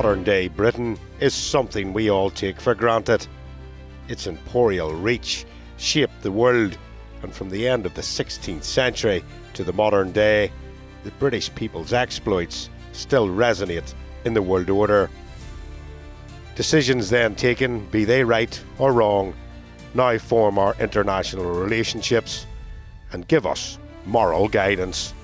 Modern-day Britain is something we all take for granted. Its imperial reach shaped the world, and from the end of the 16th century to the modern day, the British people's exploits still resonate in the world order. Decisions then taken, be they right or wrong, now form our international relationships and give us moral guidance.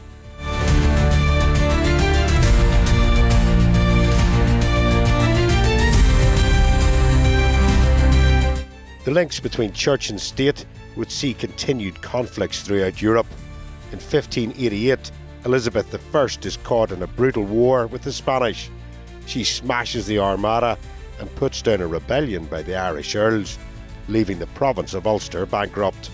The links between church and state would see continued conflicts throughout Europe. In 1588, Elizabeth I is caught in a brutal war with the Spanish. She smashes the Armada and puts down a rebellion by the Irish Earls, leaving the province of Ulster bankrupt.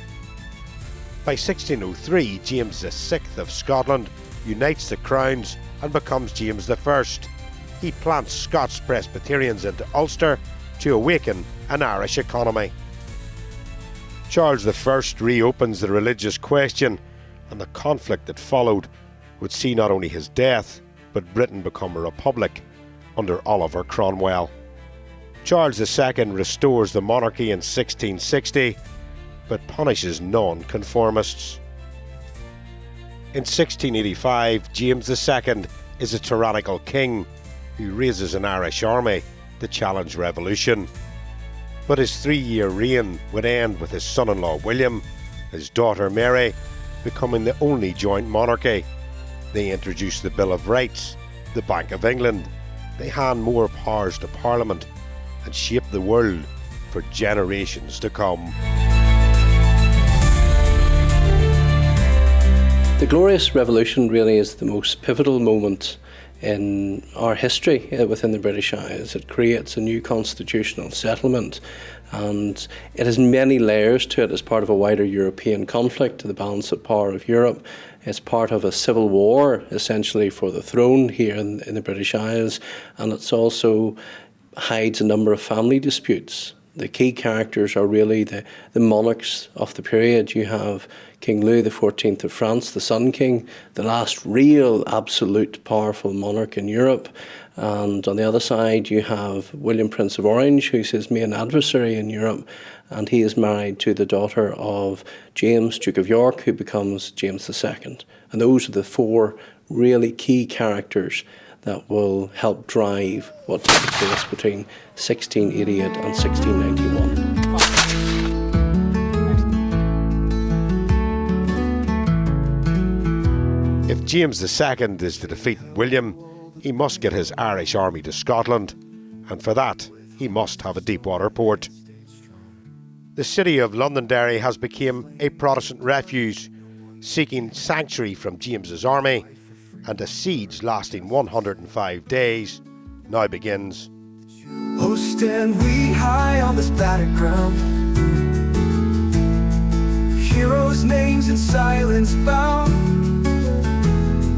By 1603, James VI of Scotland unites the crowns and becomes James I. He plants Scots Presbyterians into Ulster to awaken an Irish economy. Charles I reopens the religious question, and the conflict that followed would see not only his death, but Britain become a republic under Oliver Cromwell. Charles II restores the monarchy in 1660, but punishes non-conformists. In 1685, James II is a tyrannical king who raises an Irish army to challenge revolution. But his 3-year reign would end with his son-in-law William, his daughter Mary, becoming the only joint monarchy. They introduce the Bill of Rights, the Bank of England. They hand more powers to Parliament and shape the world for generations to come. The Glorious Revolution really is the most pivotal moment in our history within the British Isles. It creates a new constitutional settlement, and it has many layers to it as part of a wider European conflict to the balance of power of Europe. It's part of a civil war, essentially, for the throne here in the British Isles, and it's also hides a number of family disputes. The key characters are really the monarchs of the period. You have King Louis XIV of France, the Sun King, the last real, absolute, powerful monarch in Europe. And on the other side, you have William, Prince of Orange, who's his main adversary in Europe. And he is married to the daughter of James, Duke of York, who becomes James II. And those are the four really key characters that will help drive what takes place between 1688 and 1691. If James II is to defeat William, he must get his Irish army to Scotland, and for that he must have a deep-water port. The city of Londonderry has become a Protestant refuge, seeking sanctuary from James's army, and a siege lasting 105 days now begins. Oh, stand we high on this battered ground, heroes' names in silence bound.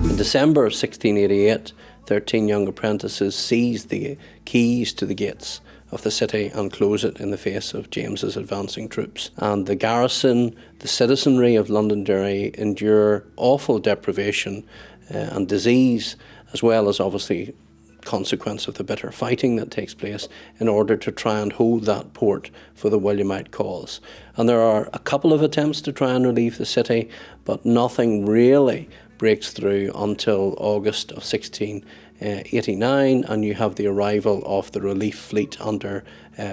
In December of 1688, 13 young apprentices seized the keys to the gates of the city and close it in the face of James's advancing troops. And the garrison, the citizenry of Londonderry endure awful deprivation and disease, as well as obviously consequence of the bitter fighting that takes place in order to try and hold that port for the Williamite cause. And there are a couple of attempts to try and relieve the city, but nothing really breaks through until August of 1689, and you have the arrival of the relief fleet under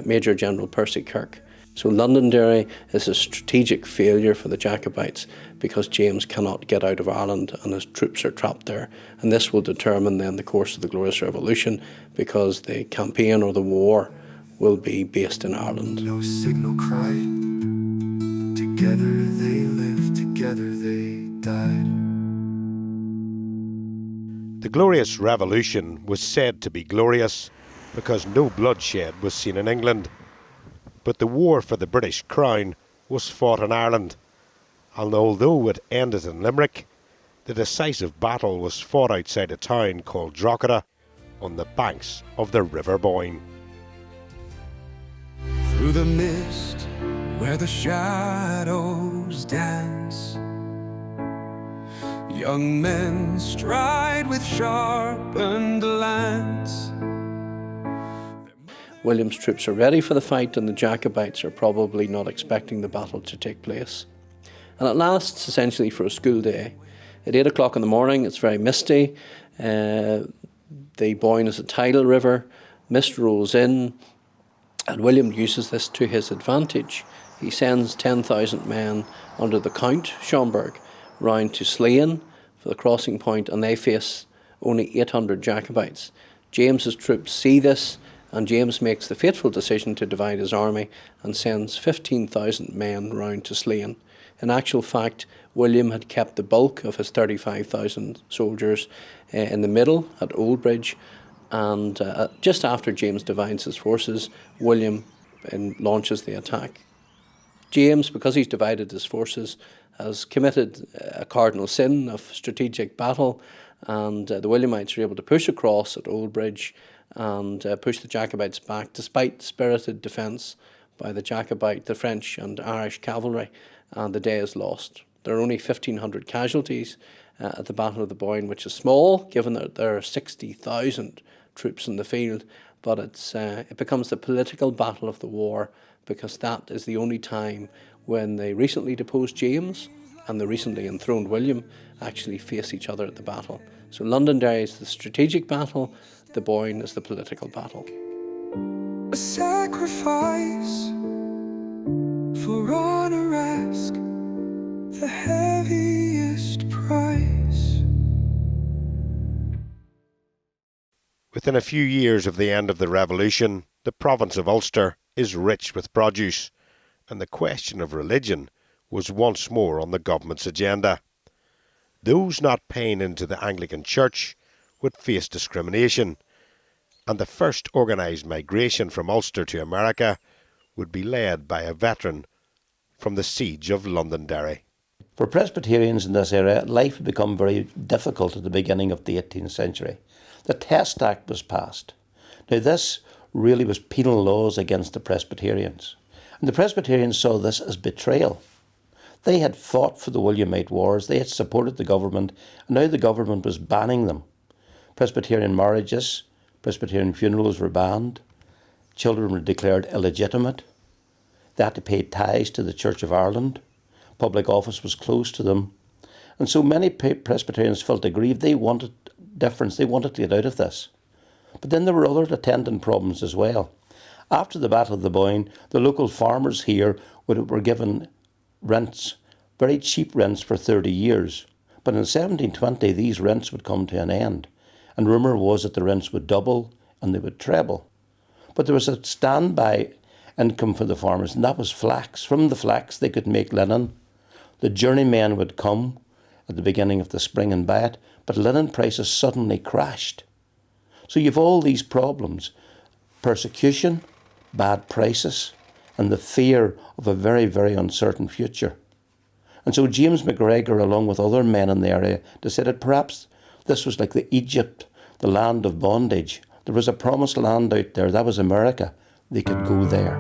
Major General Percy Kirk. So Londonderry is a strategic failure for the Jacobites because James cannot get out of Ireland and his troops are trapped there. And this will determine then the course of the Glorious Revolution, because the campaign or the war will be based in Ireland. No signal cry. Together they lived, together they died. The Glorious Revolution was said to be glorious because no bloodshed was seen in England. But the war for the British crown was fought in Ireland, and although it ended in Limerick, the decisive battle was fought outside a town called Drogheda on the banks of the River Boyne. Through the mist where the shadows dance, young men stride with sharpened lance. William's troops are ready for the fight, and the Jacobites are probably not expecting the battle to take place. And it lasts essentially for a school day. At 8 o'clock in the morning, it's very misty. The Boyne is a tidal river. Mist rolls in, and William uses this to his advantage. He sends 10,000 men under the Count, Schomberg, round to Slane for the crossing point, and they face only 800 Jacobites. James's troops see this, and James makes the fateful decision to divide his army and sends 15,000 men round to Slane. In actual fact, William had kept the bulk of his 35,000 soldiers in the middle at Oldbridge, and just after James divides his forces, William launches the attack. James, because he's divided his forces, has committed a cardinal sin of strategic battle, and the Williamites are able to push across at Oldbridge and push the Jacobites back despite spirited defence by the French and Irish cavalry, and the day is lost. There are only 1,500 casualties at the Battle of the Boyne, which is small given that there are 60,000 troops in the field, but it becomes the political battle of the war, because that is the only time when the recently deposed James and the recently enthroned William actually face each other at the battle. So Londonderry is the strategic battle, the Boyne is the political battle. A sacrifice for honor, ask the heaviest price. Within a few years of the end of the Revolution, the province of Ulster is rich with produce, and the question of religion was once more on the government's agenda. Those not paying into the Anglican Church would face discrimination, and the first organised migration from Ulster to America would be led by a veteran from the Siege of Londonderry. For Presbyterians in this era, life had become very difficult at the beginning of the 18th century. The Test Act was passed. Now this really was penal laws against the Presbyterians. And the Presbyterians saw this as betrayal. They had fought for the Williamite Wars, they had supported the government, and now the government was banning them. Presbyterian marriages, Presbyterian funerals were banned, children were declared illegitimate, they had to pay tithes to the Church of Ireland, public office was closed to them, and so many Presbyterians felt aggrieved. They wanted difference, they wanted to get out of this. But then there were other attendant problems as well. After the Battle of the Boyne, the local farmers here were given rents, very cheap rents for 30 years. But in 1720, these rents would come to an end. And rumour was that the rents would double and they would treble. But there was a standby income for the farmers, and that was flax. From the flax, they could make linen. The journeymen would come at the beginning of the spring and buy it, but linen prices suddenly crashed. So you have all these problems, persecution, bad prices, and the fear of a very, very uncertain future. And so James MacGregor, along with other men in the area, decided perhaps this was like the Egypt, the land of bondage. There was a promised land out there, that was America. They could go there.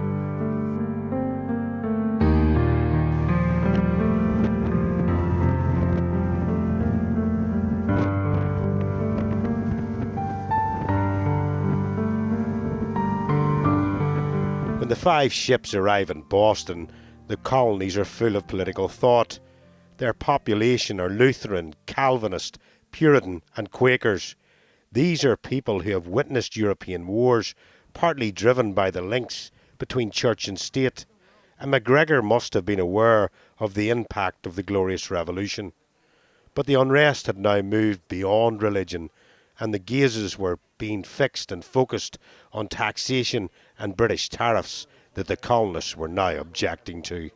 When the 5 ships arrive in Boston, the colonies are full of political thought. Their population are Lutheran, Calvinist, Puritan and Quakers. These are people who have witnessed European wars, partly driven by the links between church and state, and MacGregor must have been aware of the impact of the Glorious Revolution. But the unrest had now moved beyond religion, and the gazes were being fixed and focused on taxation and British tariffs that the colonists were now objecting to.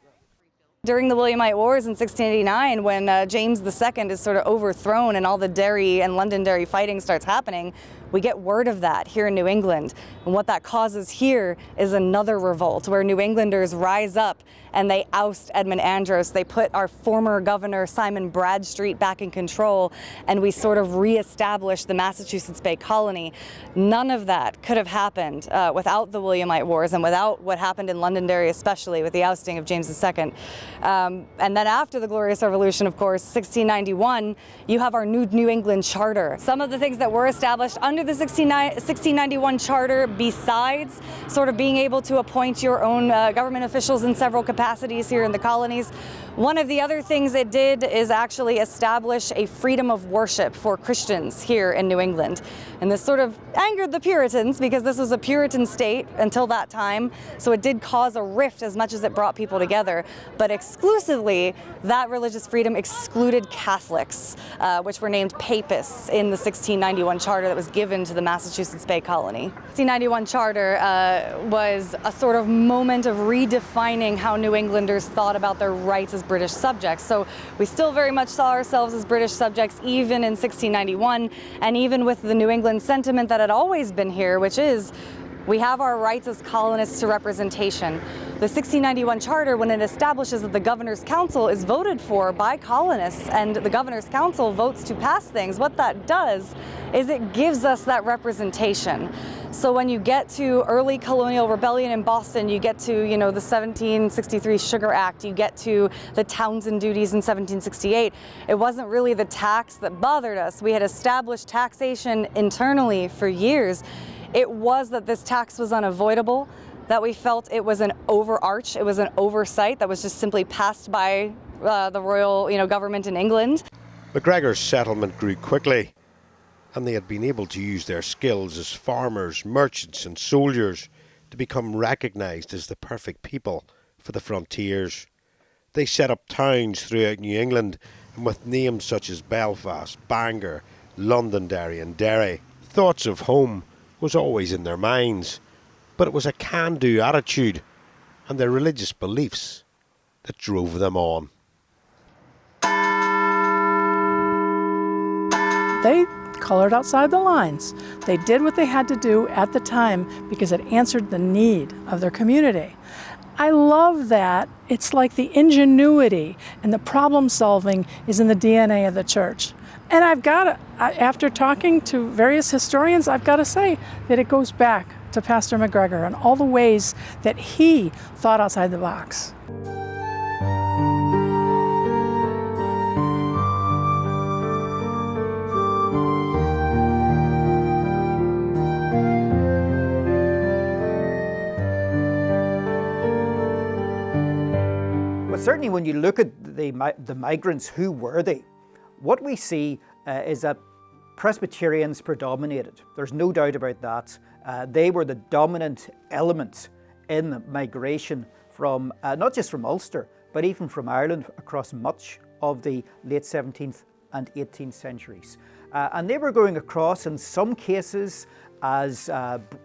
During the Williamite Wars in 1689, when James II is sort of overthrown and all the Derry and Londonderry fighting starts happening, we get word of that here in New England. And what that causes here is another revolt where New Englanders rise up and they oust Edmund Andros. They put our former governor, Simon Bradstreet, back in control, and we sort of reestablish the Massachusetts Bay Colony. None of that could have happened without the Williamite Wars and without what happened in Londonderry, especially with the ousting of James II. And then after the Glorious Revolution, of course, 1691, you have our New England Charter. Some of the things that were established under under the 1691 Charter, besides sort of being able to appoint your own government officials in several capacities here in the colonies, one of the other things it did is actually establish a freedom of worship for Christians here in New England. And this sort of angered the Puritans because this was a Puritan state until that time, so it did cause a rift as much as it brought people together. But exclusively, that religious freedom excluded Catholics, which were named Papists in the 1691 Charter that was given to the Massachusetts Bay Colony. 1691 Charter was a sort of moment of redefining how New Englanders thought about their rights as British subjects. So we still very much saw ourselves as British subjects even in 1691, and even with the New England sentiment that had always been here, which is we have our rights as colonists to representation. The 1691 Charter, when it establishes that the Governor's Council is voted for by colonists and the Governor's Council votes to pass things, what that does is it gives us that representation. So when you get to early colonial rebellion in Boston, you get to, the 1763 Sugar Act, you get to the Townsend duties in 1768, it wasn't really the tax that bothered us. We had established taxation internally for years. It was that this tax was unavoidable, that we felt it was an overarch, it was an oversight that was just simply passed by the royal government in England. MacGregor's settlement grew quickly, and they had been able to use their skills as farmers, merchants and soldiers to become recognised as the perfect people for the frontiers. They set up towns throughout New England, and with names such as Belfast, Bangor, Londonderry and Derry, thoughts of home was always in their minds, but it was a can-do attitude and their religious beliefs that drove them on. They colored outside the lines. They did what they had to do at the time because it answered the need of their community. I love that. It's like the ingenuity and the problem solving is in the DNA of the church. And after talking to various historians, I've got to say that it goes back to Pastor MacGregor and all the ways that he thought outside the box. Well, certainly when you look at the migrants, who were they? What we see is that Presbyterians predominated. There's no doubt about that. They were the dominant element in the migration from, not just from Ulster, but even from Ireland across much of the late 17th and 18th centuries. And they were going across in some cases as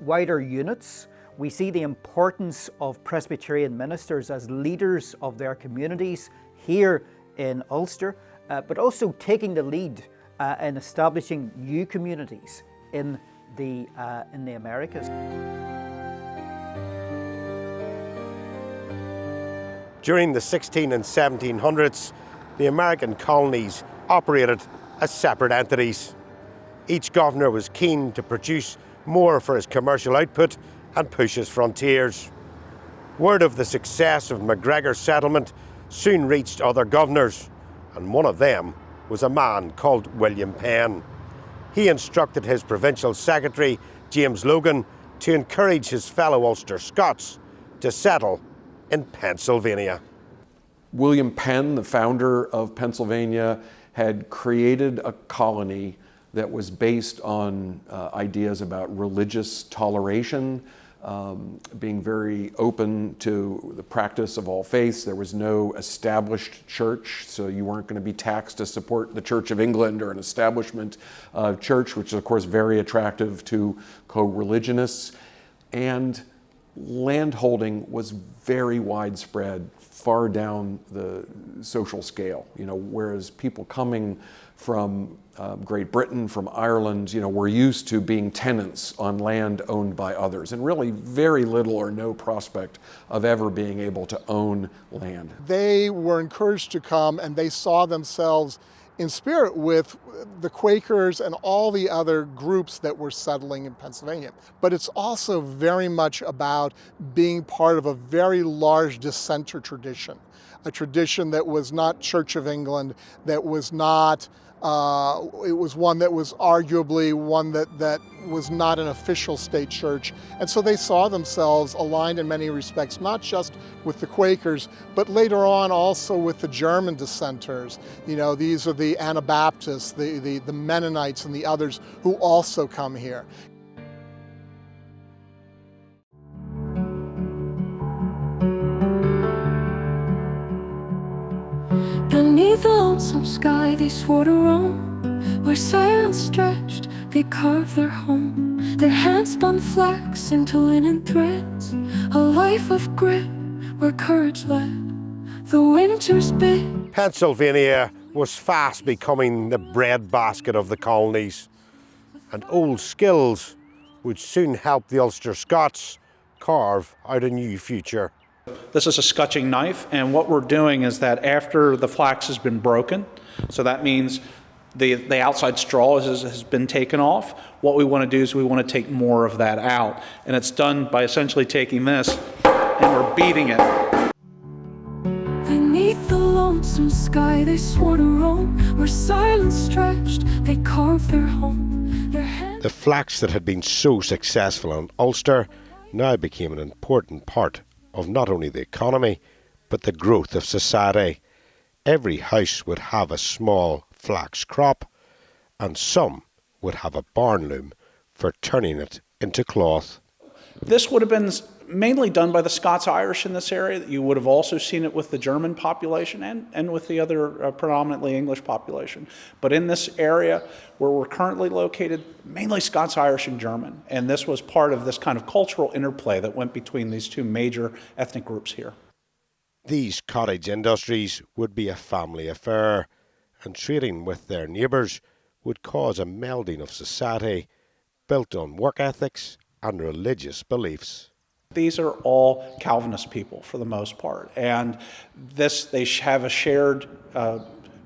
wider units. We see the importance of Presbyterian ministers as leaders of their communities here in Ulster, but also taking the lead in establishing new communities in the Americas. During the 16 and 1700s, the American colonies operated as separate entities. Each governor was keen to produce more for his commercial output and push his frontiers. Word of the success of MacGregor's settlement soon reached other governors, and one of them was a man called William Penn. He instructed his provincial secretary, James Logan, to encourage his fellow Ulster Scots to settle in Pennsylvania. William Penn, the founder of Pennsylvania, had created a colony that was based on ideas about religious toleration, being very open to the practice of all faiths. There was no established church, so you weren't going to be taxed to support the Church of England or an establishment church, which is of course very attractive to co-religionists. And landholding was very widespread, far down the social scale. Whereas people coming from Great Britain, from Ireland, were used to being tenants on land owned by others, and really very little or no prospect of ever being able to own land. They were encouraged to come, and they saw themselves in spirit with the Quakers and all the other groups that were settling in Pennsylvania. But it's also very much about being part of a very large dissenter tradition, a tradition that was not Church of England, that was not It was one that was arguably one that was not an official state church. And so they saw themselves aligned in many respects, not just with the Quakers, but later on also with the German dissenters. You know, these are the Anabaptists, the Mennonites, and the others who also come here. Beneath the lonesome sky they swore to roam, where silence stretched, they carved their home. Their hands spun flax into linen threads, a life of grit where courage led. The winters bit. Pennsylvania was fast becoming the breadbasket of the colonies, and old skills would soon help the Ulster Scots carve out a new future. This is a scutching knife, and what we're doing is that after the flax has been broken, so that means the outside straw has been taken off, what we want to do is we want to take more of that out. And it's done by essentially taking this and we're beating it. Beneath the lonesome sky they swore to roam, where silence stretched, they carved their home. The flax that had been so successful in Ulster now became an important part of not only the economy, but the growth of society. Every house would have a small flax crop, and some would have a barn loom for turning it into cloth. This would have been mainly done by the Scots-Irish in this area. You would have also seen it with the German population and with the other predominantly English population. But in this area where we're currently located, mainly Scots-Irish and German. And this was part of this kind of cultural interplay that went between these two major ethnic groups here. These cottage industries would be a family affair, and trading with their neighbours would cause a melding of society built on work ethics and religious beliefs. These are all Calvinist people for the most part, and they have a shared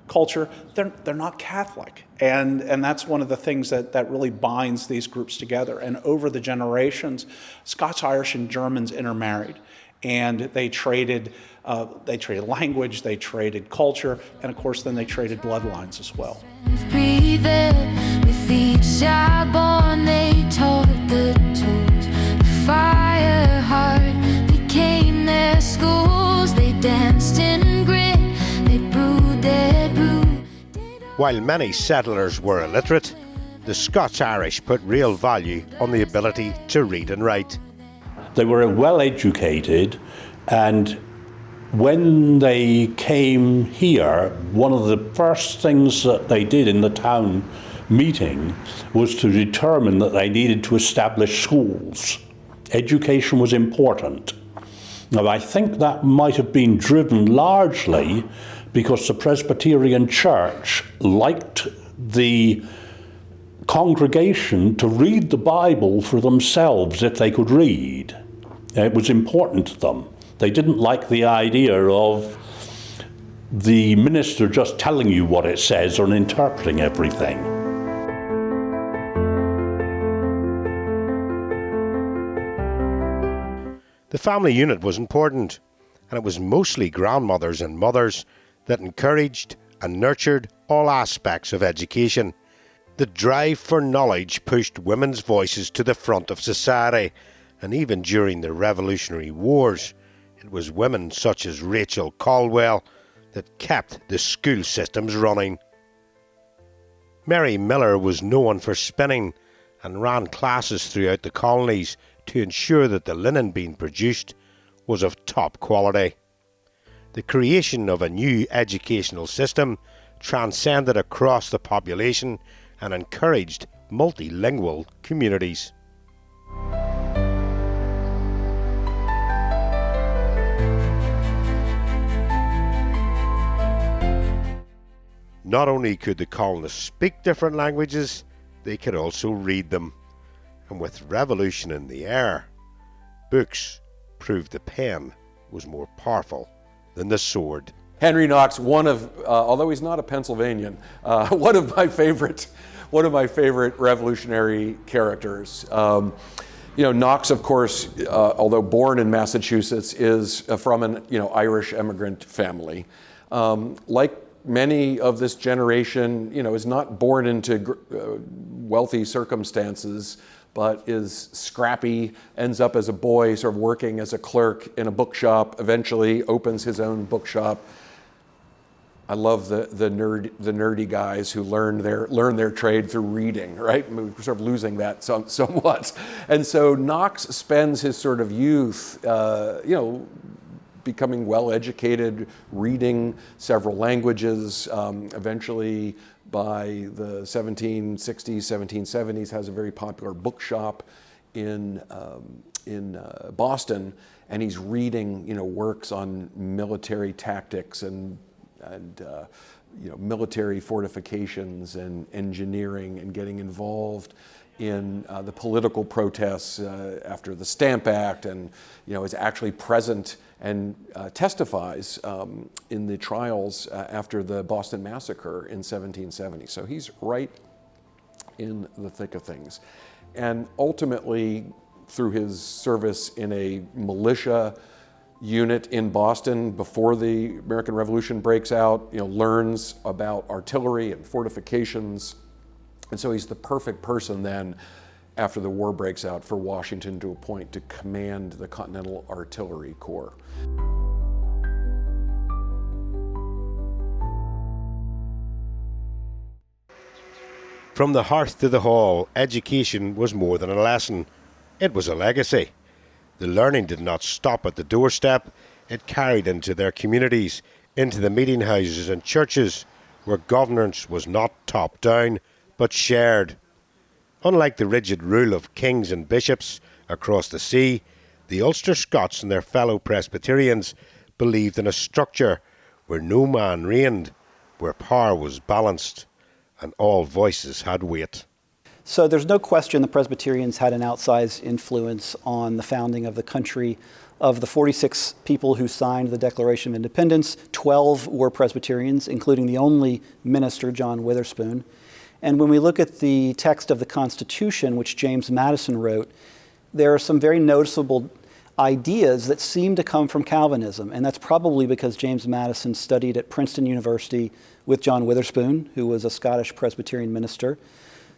culture. They're not Catholic, and that's one of the things that really binds these groups together. And over the generations, Scots, Irish, and Germans intermarried, and they traded language, they traded culture, and of course then they traded bloodlines as well. With each child born they taught the tools. The fire heart became their schools. They danced in grit, they brewed their brew. While many settlers were illiterate, the Scots-Irish put real value on the ability to read and write. They were well educated, and when they came here, one of the first things that they did in the town meeting was to determine that they needed to establish schools. Education was important. Now, I think that might have been driven largely because the Presbyterian Church liked the congregation to read the Bible for themselves if they could read. It was important to them. They didn't like the idea of the minister just telling you what it says or interpreting everything. The family unit was important, and it was mostly grandmothers and mothers that encouraged and nurtured all aspects of education. The drive for knowledge pushed women's voices to the front of society, and even during the Revolutionary Wars, it was women such as Rachel Caldwell that kept the school systems running. Mary Miller was known for spinning and ran classes throughout the colonies to ensure that the linen being produced was of top quality. The creation of a new educational system transcended across the population and encouraged multilingual communities. Not only could the colonists speak different languages, they could also read them. And with revolution in the air, books proved the pen was more powerful than the sword. Henry Knox, although he's not a Pennsylvanian, one of my favorite revolutionary characters. Knox, of course, although born in Massachusetts, is from an Irish immigrant family. Like many of this generation, is not born into wealthy circumstances, but is scrappy, ends up as a boy sort of working as a clerk in a bookshop, eventually opens his own bookshop. I love the nerdy guys who learn their trade through reading, right? We're sort of losing that somewhat. And so Knox spends his sort of youth, becoming well-educated, reading several languages, eventually by the 1760s, 1770s, has a very popular bookshop in Boston, and he's reading, works on military tactics and military fortifications and engineering, and getting involved in the political protests after the Stamp Act, and is actually present and testifies in the trials after the Boston Massacre in 1770. So he's right in the thick of things. And ultimately, through his service in a militia unit in Boston before the American Revolution breaks out, learns about artillery and fortifications. And so he's the perfect person then, after the war breaks out, for Washington to appoint to command the Continental Artillery Corps. From the hearth to the hall, education was more than a lesson. It was a legacy. The learning did not stop at the doorstep. It carried into their communities, into the meeting houses and churches, where governance was not top-down, but shared. Unlike the rigid rule of kings and bishops across the sea, the Ulster Scots and their fellow Presbyterians believed in a structure where no man reigned, where power was balanced, and all voices had weight. So there's no question the Presbyterians had an outsized influence on the founding of the country. Of the 46 people who signed the Declaration of Independence, 12 were Presbyterians, including the only minister, John Witherspoon. And when we look at the text of the Constitution, which James Madison wrote, there are some very noticeable ideas that seem to come from Calvinism. And that's probably because James Madison studied at Princeton University with John Witherspoon, who was a Scottish Presbyterian minister.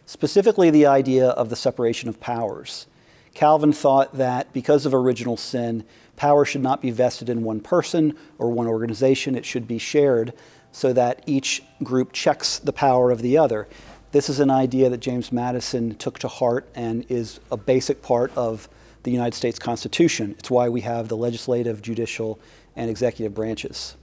Specifically the idea of the separation of powers. Calvin thought that because of original sin, power should not be vested in one person or one organization. It should be shared so that each group checks the power of the other. This is an idea that James Madison took to heart and is a basic part of the United States Constitution. It's why we have the legislative, judicial, and executive branches.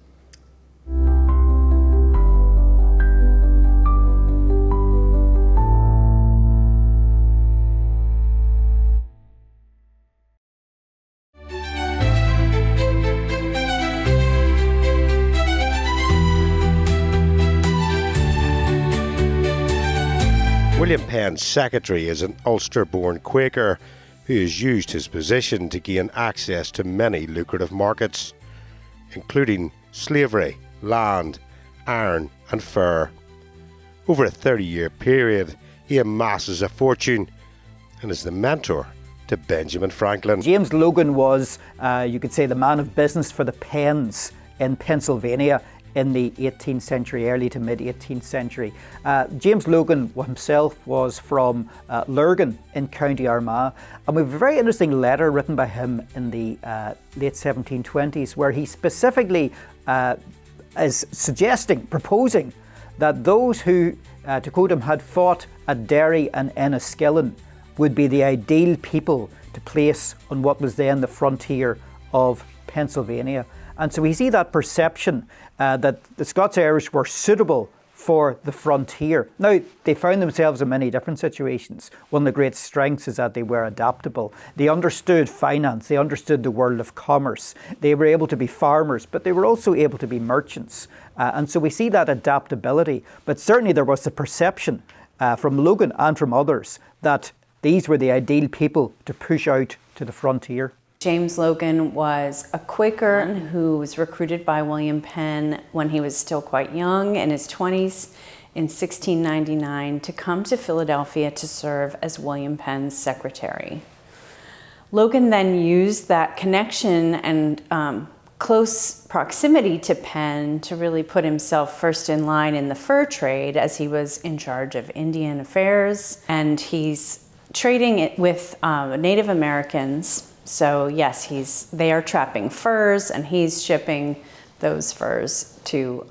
William Penn's secretary is an Ulster-born Quaker who has used his position to gain access to many lucrative markets, including slavery, land, iron and fur. Over a 30-year period, he amasses a fortune and is the mentor to Benjamin Franklin. James Logan was, you could say, the man of business for the Penns in Pennsylvania in the 18th century, early to mid 18th century. James Logan himself was from Lurgan in County Armagh, and we have a very interesting letter written by him in the late 1720s where he specifically is proposing that those who, to quote him, had fought at Derry and Enniskillen would be the ideal people to place on what was then the frontier of Pennsylvania. And so we see that perception that the Scots-Irish were suitable for the frontier. Now, they found themselves in many different situations. One of the great strengths is that they were adaptable. They understood finance, they understood the world of commerce. They were able to be farmers, but they were also able to be merchants. And so we see that adaptability. But certainly there was the perception from Logan and from others that these were the ideal people to push out to the frontier. James Logan was a Quaker who was recruited by William Penn when he was still quite young, in his 20s, in 1699, to come to Philadelphia to serve as William Penn's secretary. Logan then used that connection and close proximity to Penn to really put himself first in line in the fur trade, as he was in charge of Indian affairs, and he's trading it with Native Americans. So yes, they are trapping furs, and he's shipping those furs to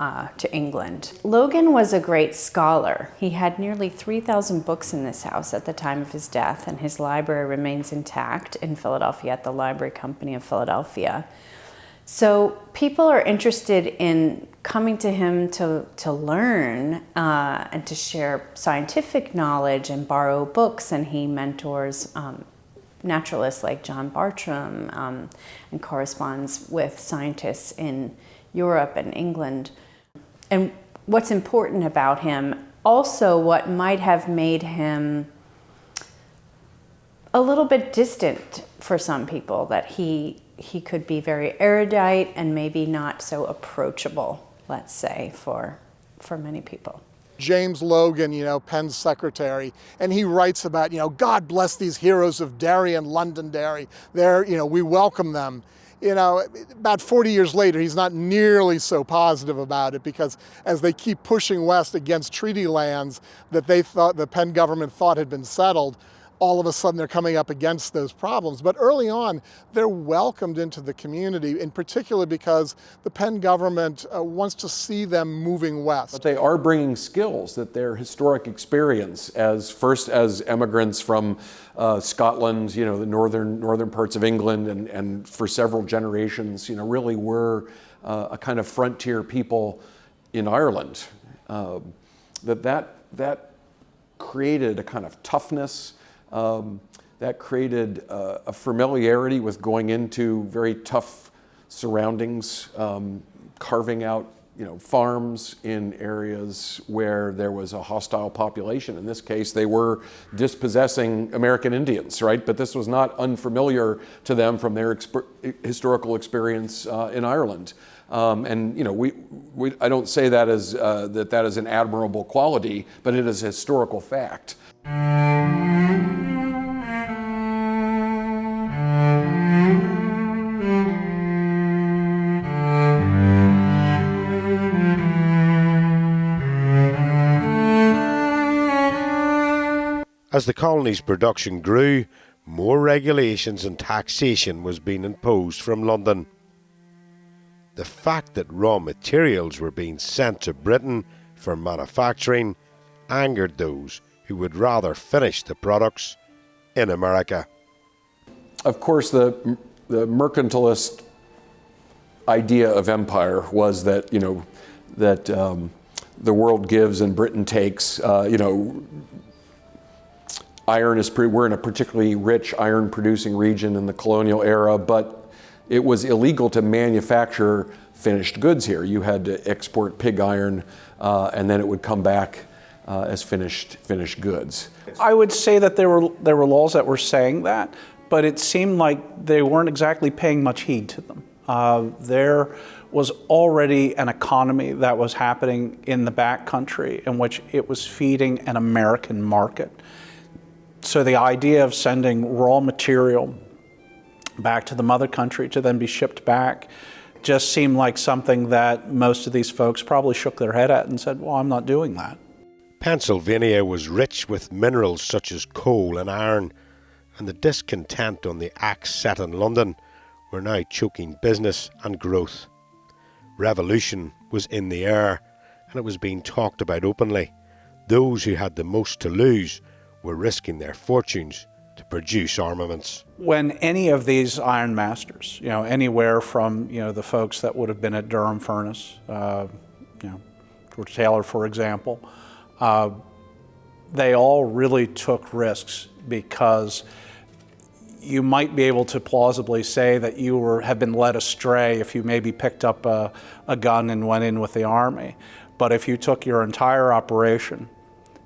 England. Logan was a great scholar. He had nearly 3,000 books in this house at the time of his death, and his library remains intact in Philadelphia at the Library Company of Philadelphia. So people are interested in coming to him to learn and to share scientific knowledge and borrow books, and he mentors naturalists like John Bartram and corresponds with scientists in Europe and England. And what's important about him, also what might have made him a little bit distant for some people, that he could be very erudite and maybe not so approachable, let's say, for many people. James Logan, Penn's secretary, and he writes about, God bless these heroes of Derry and Londonderry. We welcome them. About 40 years later, he's not nearly so positive about it, because as they keep pushing west against treaty lands that they thought the Penn government thought had been settled, all of a sudden they're coming up against those problems. But early on, they're welcomed into the community, in particular because the Penn government wants to see them moving west. But they are bringing skills that their historic experience first as immigrants from Scotland, the northern parts of England, and for several generations, really were a kind of frontier people in Ireland. That created a kind of toughness. That created a familiarity with going into very tough surroundings, carving out farms in areas where there was a hostile population. In this case, they were dispossessing American Indians, right? But this was not unfamiliar to them from their historical experience in Ireland. I don't say that as that is an admirable quality, but it is a historical fact. As the colony's production grew, more regulations and taxation was being imposed from London. The fact that raw materials were being sent to Britain for manufacturing angered those who would rather finish the products in America. Of course, the mercantilist idea of empire was that the world gives and Britain takes. Iron we're in a particularly rich iron-producing region in the colonial era, but it was illegal to manufacture finished goods here. You had to export pig iron, and then it would come back as finished goods. I would say that there were laws that were saying that, but it seemed like they weren't exactly paying much heed to them. There was already an economy that was happening in the back country in which it was feeding an American market. So the idea of sending raw material back to the mother country to then be shipped back just seemed like something that most of these folks probably shook their head at and said, well, I'm not doing that. Pennsylvania was rich with minerals such as coal and iron, and the discontent on the acts set in London were now choking business and growth. Revolution was in the air, and it was being talked about openly. Those who had the most to lose were risking their fortunes to produce armaments. When any of these iron masters, anywhere from the folks that would have been at Durham Furnace, George Taylor, for example, they all really took risks because you might be able to plausibly say that you have been led astray if you maybe picked up a gun and went in with the army. But if you took your entire operation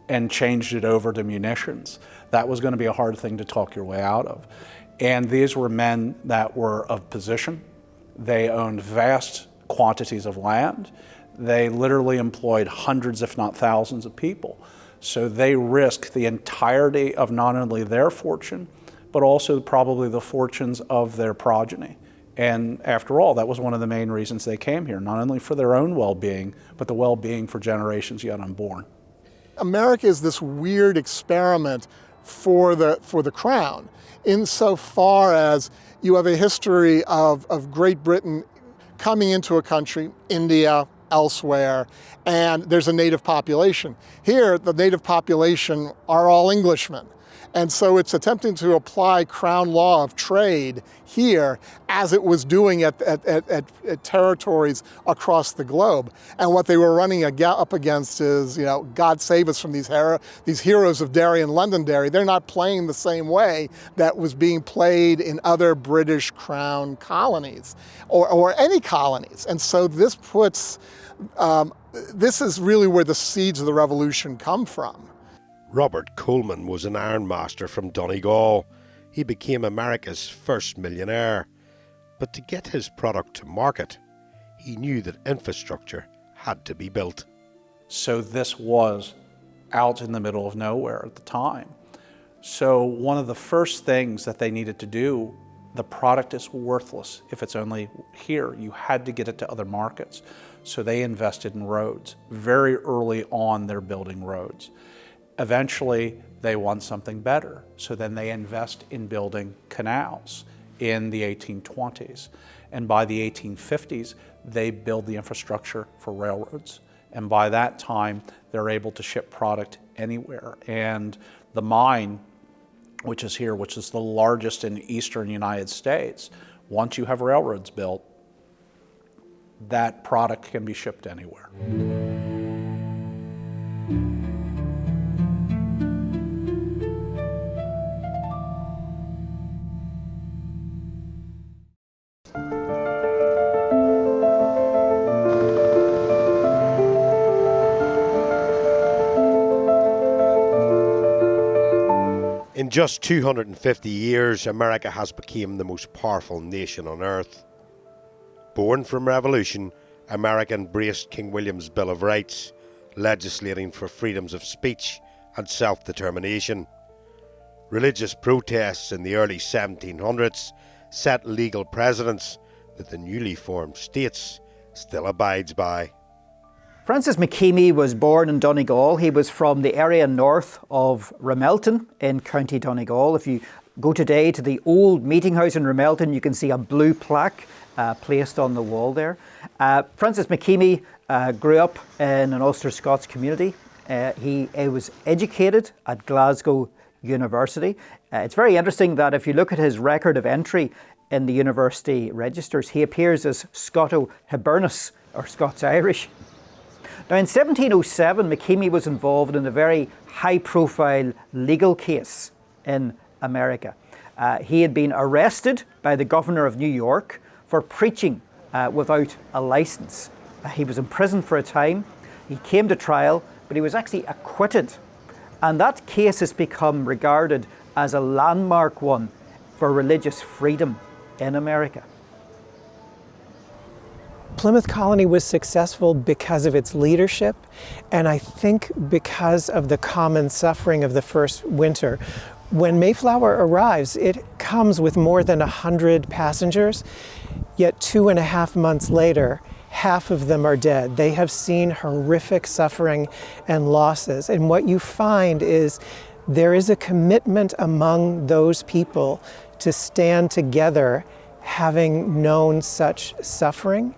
and changed it over to munitions, that was going to be a hard thing to talk your way out of. And these were men that were of position. They owned vast quantities of land. They literally employed hundreds, if not thousands of people. So they risked the entirety of not only their fortune, but also probably the fortunes of their progeny And after all, that was one of the main reasons they came here, not only for their own well-being, but the well-being for generations yet unborn. America is this weird experiment for the crown, insofar as you have a history of Great Britain coming into a country, India, elsewhere, and there's a native population. Here, the native population are all Englishmen. And so it's attempting to apply crown law of trade here as it was doing at territories across the globe. And what they were running up against is, you know, God save us from these heroes of Derry and Londonderry. They're not playing the same way that was being played in other British crown colonies or any colonies. And so this puts, this is really where the seeds of the revolution come from. Robert Coleman was an ironmaster from Donegal. He became America's first millionaire. But to get his product to market, he knew that infrastructure had to be built. So this was out in the middle of nowhere at the time. So one of the first things that they needed to do, the product is worthless if it's only here. You had to get it to other markets. So they invested in roads. Very early on, they're building roads. Eventually, they want something better. So then they invest in building canals in the 1820s. And by the 1850s, they build the infrastructure for railroads. And by that time, they're able to ship product anywhere. And the mine, which is here, which is the largest in the eastern United States, once you have railroads built, that product can be shipped anywhere. In just 250 years, America has become the most powerful nation on earth. Born from revolution, America embraced King William's Bill of Rights, legislating for freedoms of speech and self-determination. Religious protests in the early 1700s set legal precedents that the newly formed states still abides by. Francis McKeamy was born in Donegal. He was from the area north of Ramelton in County Donegal. If you go today to the old meeting house in Ramelton, you can see a blue plaque placed on the wall there. Francis McKeamy grew up in an Ulster Scots community. He was educated at Glasgow University. It's very interesting that if you look at his record of entry in the university registers, he appears as Scoto-Hibernian or Scots-Irish. Now in 1707, McKeamy was involved in a very high-profile legal case in America. He had been arrested by the governor of New York for preaching without a license. He was imprisoned for a time. He came to trial, but he was actually acquitted. And that case has become regarded as a landmark one for religious freedom in America. Plymouth Colony was successful because of its leadership, and I think because of the common suffering of the first winter. When Mayflower arrives, it comes with more than 100 passengers, yet 2.5 months later, half of them are dead. They have seen horrific suffering and losses, and what you find is there is a commitment among those people to stand together having known such suffering,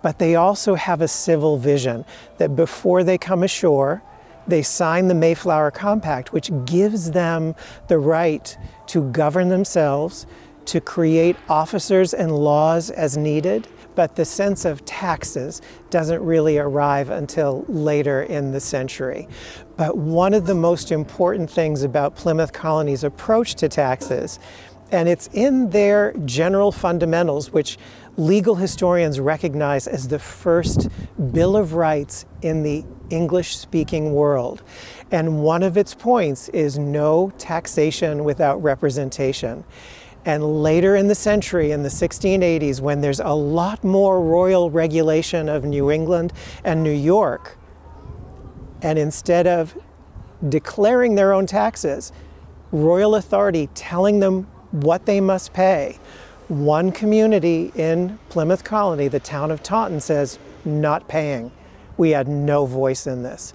but they also have a civil vision that before they come ashore, they sign the Mayflower Compact, which gives them the right to govern themselves, to create officers and laws as needed, but the sense of taxes doesn't really arrive until later in the century. But one of the most important things about Plymouth Colony's approach to taxes, and it's in their general fundamentals, which legal historians recognize as the first Bill of Rights in the English-speaking world. And one of its points is no taxation without representation. And later in the century, in the 1680s, when there's a lot more royal regulation of New England and New York, and instead of declaring their own taxes, royal authority telling them what they must pay, One community in Plymouth Colony, the town of Taunton, says, not paying. We had no voice in this.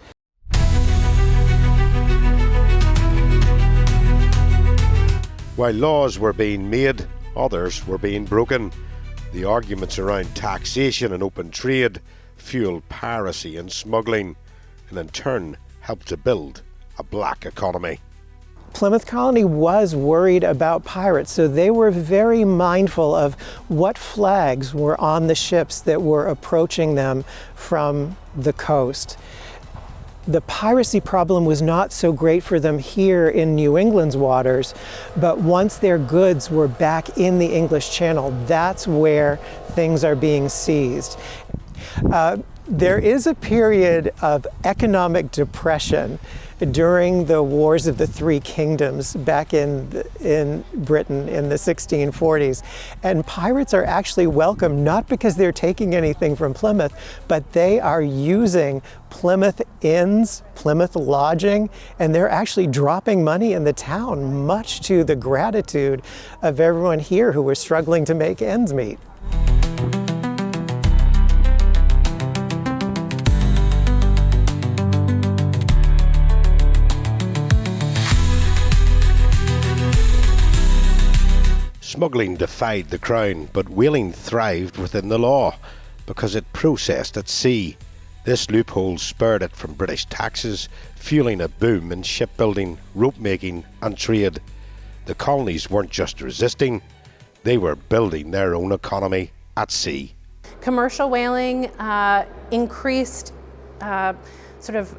While laws were being made, others were being broken. The arguments around taxation and open trade fueled piracy and smuggling, and in turn helped to build a black economy. Plymouth Colony was worried about pirates, so they were very mindful of what flags were on the ships that were approaching them from the coast. The piracy problem was not so great for them here in New England's waters, but once their goods were back in the English Channel, that's where things are being seized. There is a period of economic depression during the Wars of the Three Kingdoms back in Britain in the 1640s. And pirates are actually welcome, not because they're taking anything from Plymouth, but they are using Plymouth inns, Plymouth lodging, and they're actually dropping money in the town, much to the gratitude of everyone here who were struggling to make ends meet. Smuggling defied the crown, but whaling thrived within the law because it processed at sea. This loophole spurred it from British taxes, fueling a boom in shipbuilding, rope making and trade. The colonies weren't just resisting, they were building their own economy at sea. Commercial whaling increased sort of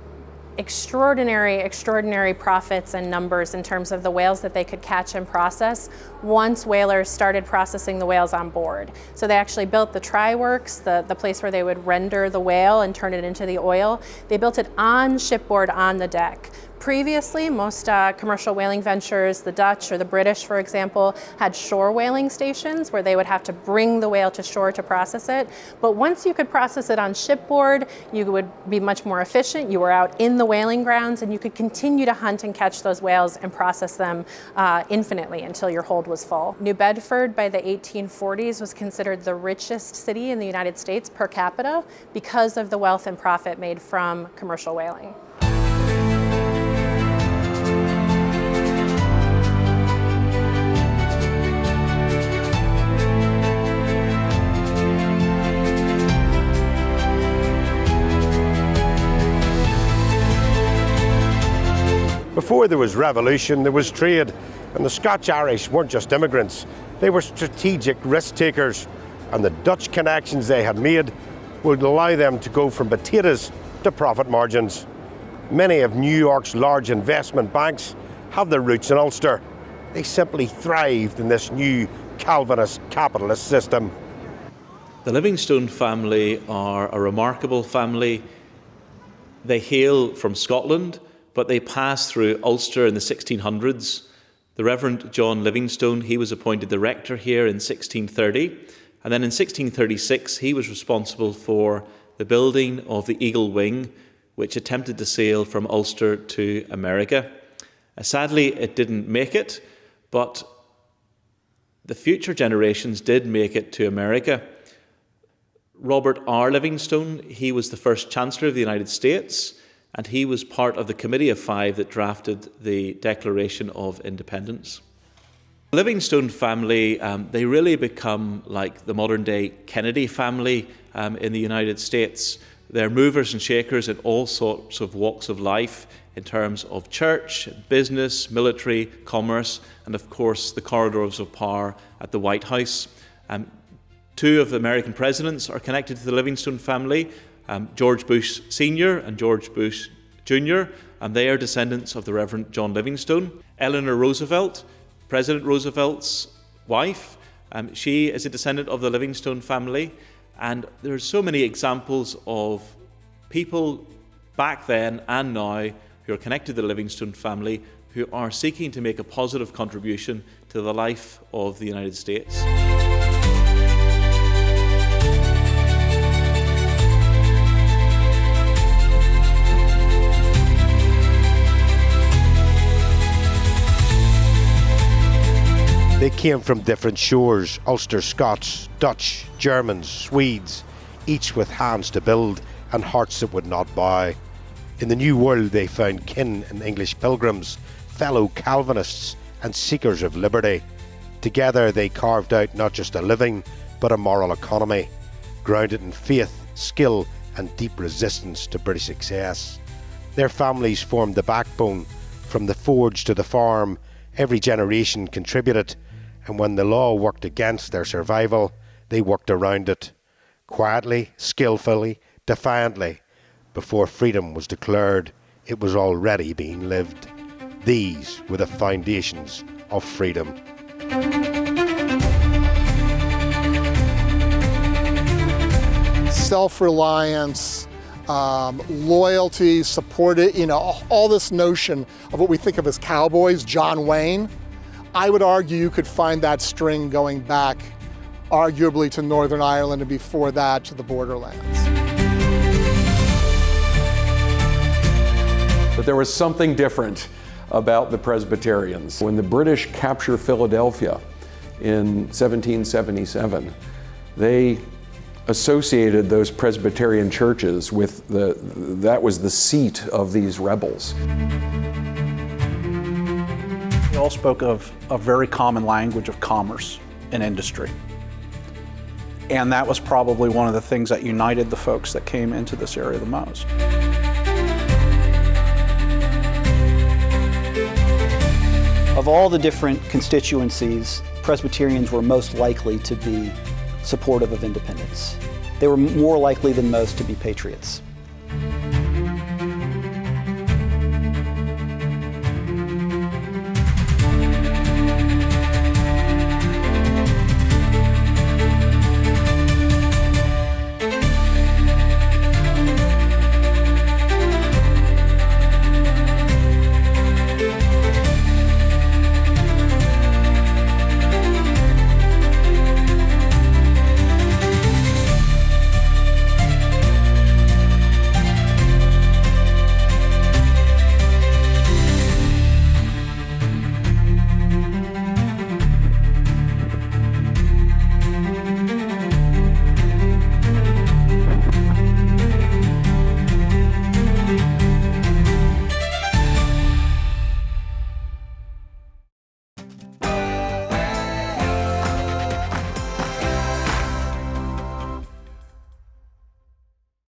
extraordinary profits and numbers in terms of the whales that they could catch and process once whalers started processing the whales on board. So they actually built the try works, the place where they would render the whale and turn it into the oil. They built it on shipboard on the deck. Previously, most commercial whaling ventures, the Dutch or the British, for example, had shore whaling stations where they would have to bring the whale to shore to process it. But once you could process it on shipboard, you would be much more efficient. You were out in the whaling grounds and you could continue to hunt and catch those whales and process them infinitely until your hold was full. New Bedford by the 1840s was considered the richest city in the United States per capita because of the wealth and profit made from commercial whaling. Before there was revolution, there was trade, and the Scotch-Irish weren't just immigrants, they were strategic risk takers, and the Dutch connections they had made would allow them to go from potatoes to profit margins. Many of New York's large investment banks have their roots in Ulster. They simply thrived in this new Calvinist capitalist system. The Livingstone family are a remarkable family. They hail from Scotland, but they passed through Ulster in the 1600s. The Reverend John Livingstone, he was appointed the rector here in 1630. And then in 1636, he was responsible for the building of the Eagle Wing, which attempted to sail from Ulster to America. Sadly, it didn't make it, but the future generations did make it to America. Robert R. Livingstone, he was the first Chancellor of the United States, and he was part of the Committee of Five that drafted the Declaration of Independence. The Livingstone family, they really become like the modern-day Kennedy family in the United States. They're movers and shakers in all sorts of walks of life in terms of church, business, military, commerce, and of course the corridors of power at the White House. Two of the American presidents are connected to the Livingstone family, George Bush Sr. and George Bush Jr., and they are descendants of the Reverend John Livingstone. Eleanor Roosevelt, President Roosevelt's wife, she is a descendant of the Livingstone family, and there are so many examples of people back then and now who are connected to the Livingstone family who are seeking to make a positive contribution to the life of the United States. They came from different shores, Ulster Scots, Dutch, Germans, Swedes, each with hands to build and hearts that would not bow. In the New World they found kin in English pilgrims, fellow Calvinists and seekers of liberty. Together they carved out not just a living, but a moral economy, grounded in faith, skill and deep resistance to British excess. Their families formed the backbone. From the forge to the farm, every generation contributed, and when the law worked against their survival, they worked around it, quietly, skillfully, defiantly. Before freedom was declared, it was already being lived. These were the foundations of freedom. Self-reliance, loyalty, supported, all this notion of what we think of as cowboys, John Wayne. I would argue you could find that string going back arguably to Northern Ireland and before that to the borderlands. But there was something different about the Presbyterians. When the British captured Philadelphia in 1777, they associated those Presbyterian churches with that was the seat of these rebels. They all spoke of a very common language of commerce and industry. And that was probably one of the things that united the folks that came into this area the most. Of all the different constituencies, Presbyterians were most likely to be supportive of independence. They were more likely than most to be patriots.